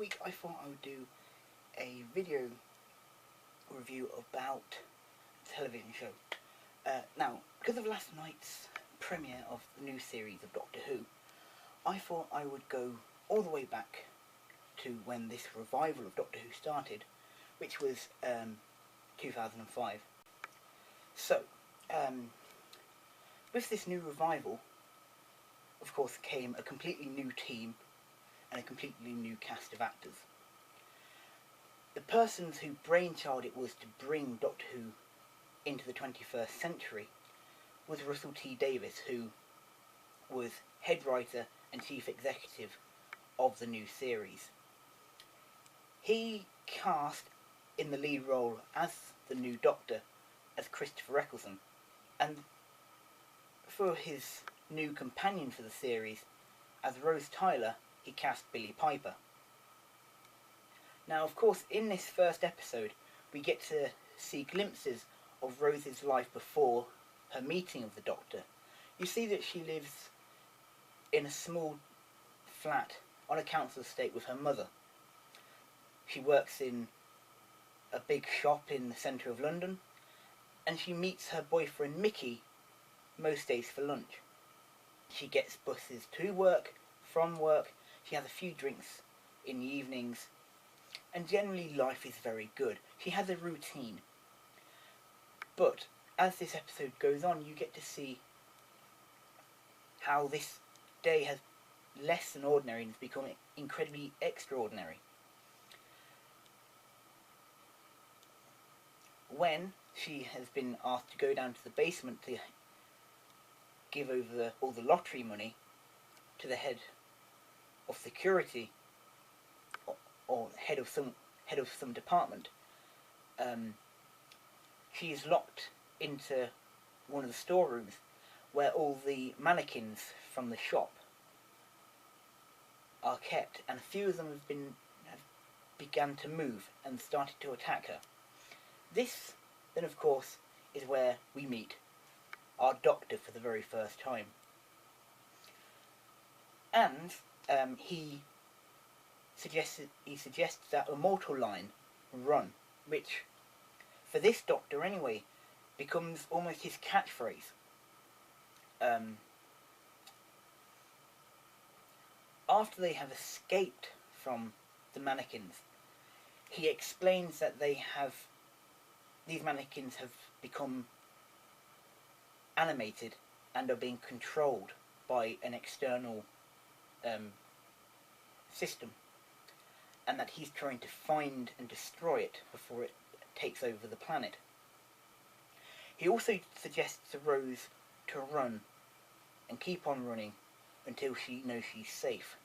week I thought I would do a video review about a television show. Now, because of last night's premiere of the new series of Doctor Who, I thought I would go all the way back to when this revival of Doctor Who started, which was 2005. So, with this new revival, of course, came a completely new team and a completely new cast of actors. The persons whose brainchild it was to bring Doctor Who into the 21st century was Russell T Davies, who was head writer and chief executive of the new series. He cast in the lead role as the new Doctor as Christopher Eccleston, and for his new companion for the series as Rose Tyler, he cast Billie Piper. Now, of course, in this first episode, we get to see glimpses of Rose's life before her meeting of the Doctor. You see that she lives in a small flat on a council estate with her mother. She works in a big shop in the centre of London, and she meets her boyfriend Mickey most days for lunch. She gets buses to work, from work, she has a few drinks in the evenings, and generally life is very good. She has a routine. But as this episode goes on, you get to see how this day has less than ordinary and has become incredibly extraordinary. When she has been asked to go down to the basement to give over all the lottery money to the head of security or head of some department, she is locked into one of the storerooms where all the mannequins from the shop are kept, and a few of them have begun to move and started to attack her. This, then, of course, is where we meet our Doctor for the very first time. And he suggests that immortal line, "Run," which, for this Doctor anyway, becomes almost his catchphrase. After they have escaped from the mannequins, he explains that these mannequins have become animated and are being controlled by an external system, and that he's trying to find and destroy it before it takes over the planet. He also suggests to Rose to run and keep on running until she knows she's safe.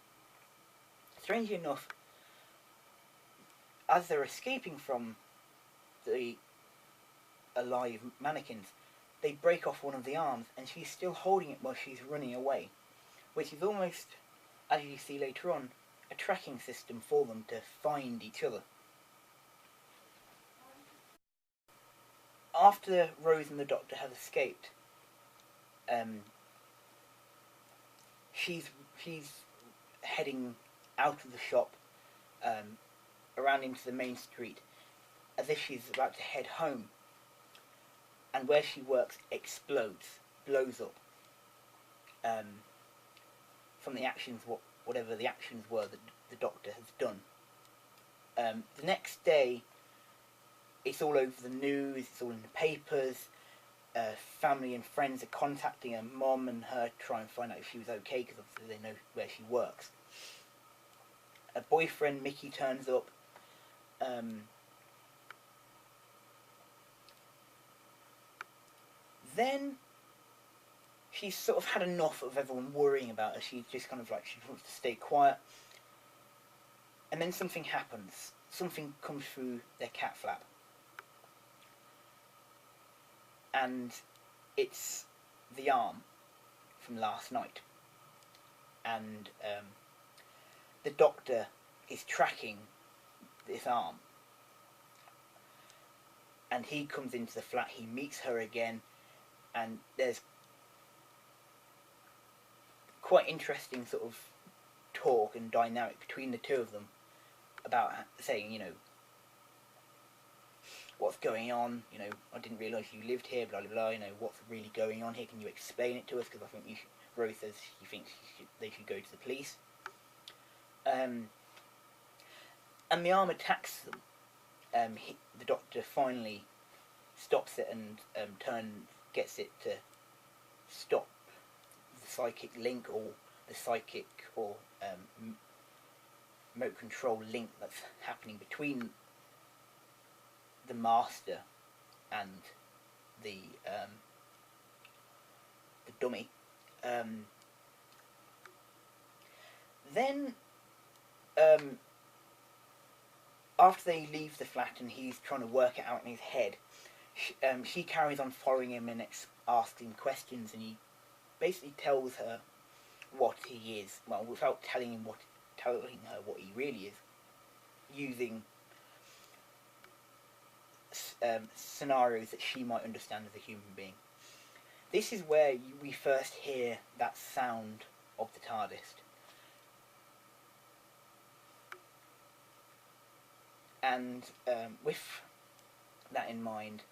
Strangely enough, as they're escaping from the alive mannequins, they break off one of the arms, and she's still holding it while she's running away, which is almost, as you see later on, a tracking system for them to find each other. After Rose and the Doctor have escaped, she's heading out of the shop, around into the main street, as if she's about to head home. And where she works explodes, blows up, from the actions, whatever the actions were that the Doctor has done. The next day, it's all over the news, it's all in the papers. Family and friends are contacting her mom and her to try and find out if she was okay, because obviously they know where she works. Her boyfriend Mickey turns up. Then she's sort of had enough of everyone worrying about her. She's just kind of like, she wants to stay quiet. And then something happens. Something comes through their cat flap. And it's the arm from last night. And the Doctor is tracking this arm. And he comes into the flat, he meets her again, and there's quite interesting sort of talk and dynamic between the two of them, about saying, you know, what's going on, you know, I didn't realise you lived here, blah blah blah, you know, what's really going on here, can you explain it to us, because I think Rose says she thinks they should go to the police. And the arm attacks them. The doctor finally stops it and gets it to stop the psychic link, or the psychic or remote control link that's happening between the master and the dummy. Then after they leave the flat and he's trying to work it out in his head, she carries on following him and asking questions, and he basically tells her what he is, well, without telling her what he really is, using scenarios that she might understand as a human being. This is where we first hear that sound of the TARDIS. And with that in mind,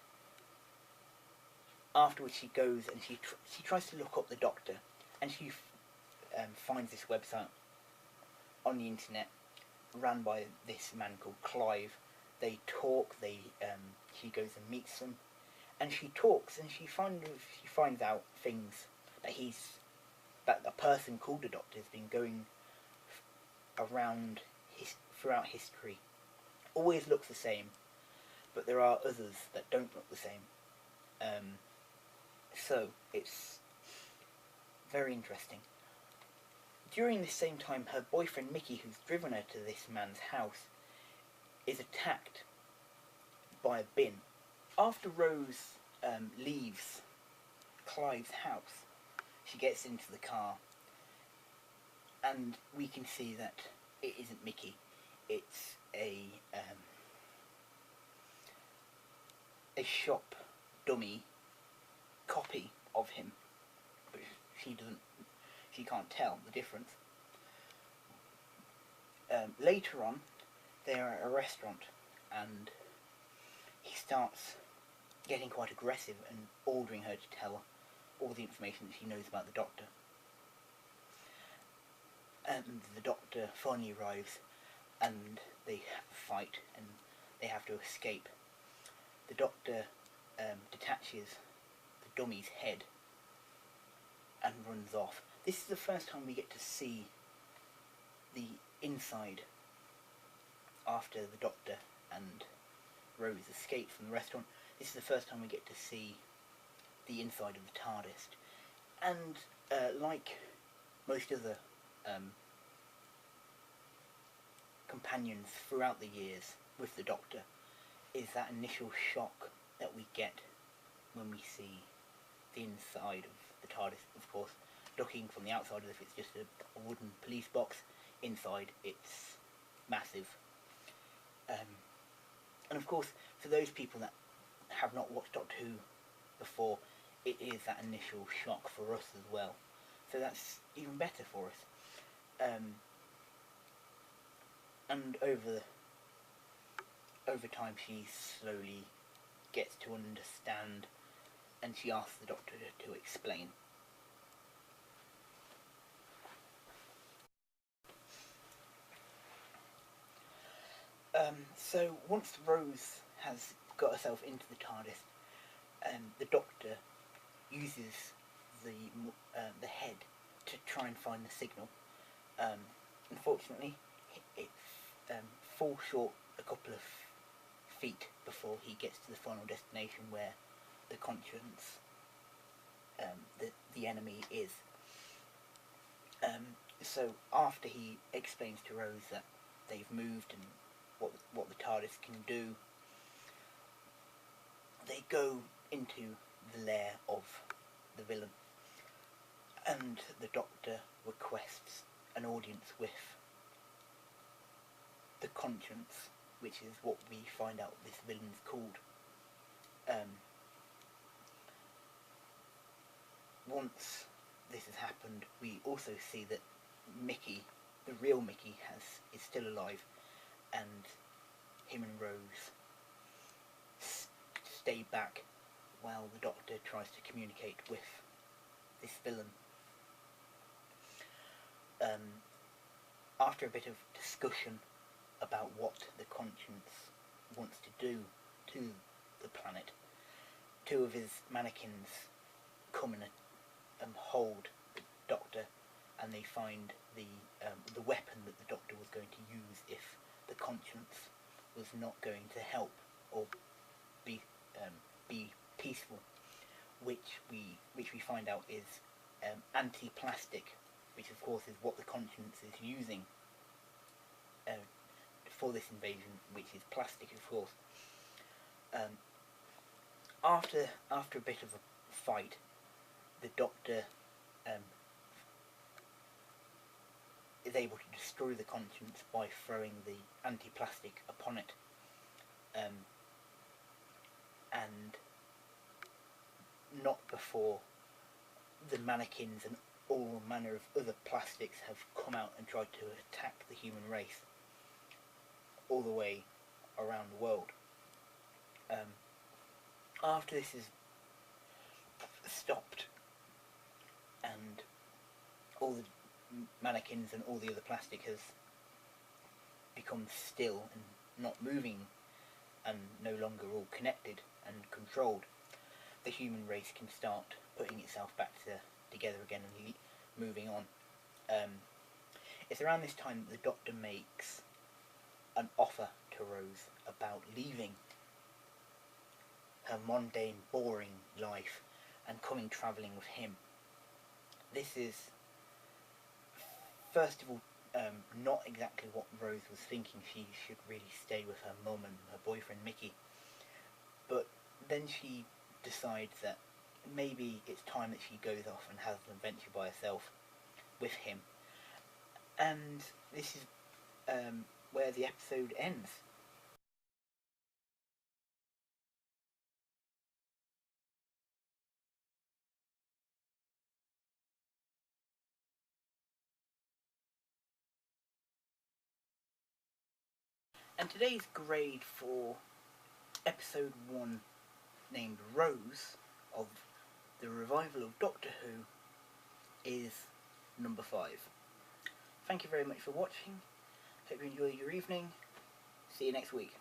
afterwards she goes and she tries to look up the Doctor, and she finds this website on the internet run by this man called Clive. They talk. She goes and meets them, and she talks, and she finds out things that a person called the Doctor has been going around throughout history. Always looks the same, but there are others that don't look the same. So it's very interesting. During this same time, her boyfriend Mickey, who's driven her to this man's house, is attacked by a bin. After Rose leaves Clive's house, she gets into the car, and we can see that it isn't Mickey. It's a shop dummy copy of him, but she can't tell the difference. Later on, they're at a restaurant, and he starts getting quite aggressive and ordering her to tell all the information that she knows about the Doctor. And the Doctor finally arrives, and they fight, and they have to escape. The Doctor detaches the dummy's head and runs off. This is the first time we get to see the inside after the Doctor and Rose escape from the restaurant. This is the first time we get to see the inside of the TARDIS. And like most other companions throughout the years with the Doctor, is that initial shock that we get when we see the inside of the TARDIS. Of course, looking from the outside as if it's just a wooden police box, inside it's massive. And of course, for those people that have not watched Doctor Who before, it is that initial shock for us as well. So that's even better for us. And over time, she slowly gets to understand, and she asks the Doctor to explain. So once Rose has got herself into the TARDIS, the Doctor uses the head to try and find the signal. Unfortunately, it falls short a couple of feet before he gets to the final destination, where the conscience, the enemy, is. So after he explains to Rose that they've moved and what the TARDIS can do, they go into the lair of the villain, and the Doctor requests an audience with the conscience, which is what we find out this villain's called. Once this has happened, we also see that Mickey, the real Mickey, is still alive, and him and Rose stay back while the Doctor tries to communicate with this villain. After a bit of discussion about what the Conscience wants to do to the planet, two of his mannequins come and hold the Doctor, and they find the weapon that the Doctor was going to use if the Conscience was not going to help or be peaceful, which we find out is anti-plastic, which of course is what the Conscience is using for this invasion, which is plastic, of course. After a bit of a fight, the Doctor is able to destroy the Conscience by throwing the anti-plastic upon it, and not before the mannequins and all manner of other plastics have come out and tried to attack the human race all the way around the world. After this is stopped and all the mannequins and all the other plastic has become still and not moving and no longer all connected and controlled, the human race can start putting itself back together again and moving on. It's around this time that the Doctor makes an offer to Rose about leaving her mundane, boring life and coming travelling with him. This is, first of all, not exactly what Rose was thinking. She should really stay with her mum and her boyfriend Mickey. But then she decides that maybe it's time that she goes off and has an adventure by herself with him. And this is where the episode ends. And today's grade for episode 1, named Rose, of the revival of Doctor Who, is number 5. Thank you very much for watching. Hope you enjoy your evening. See you next week.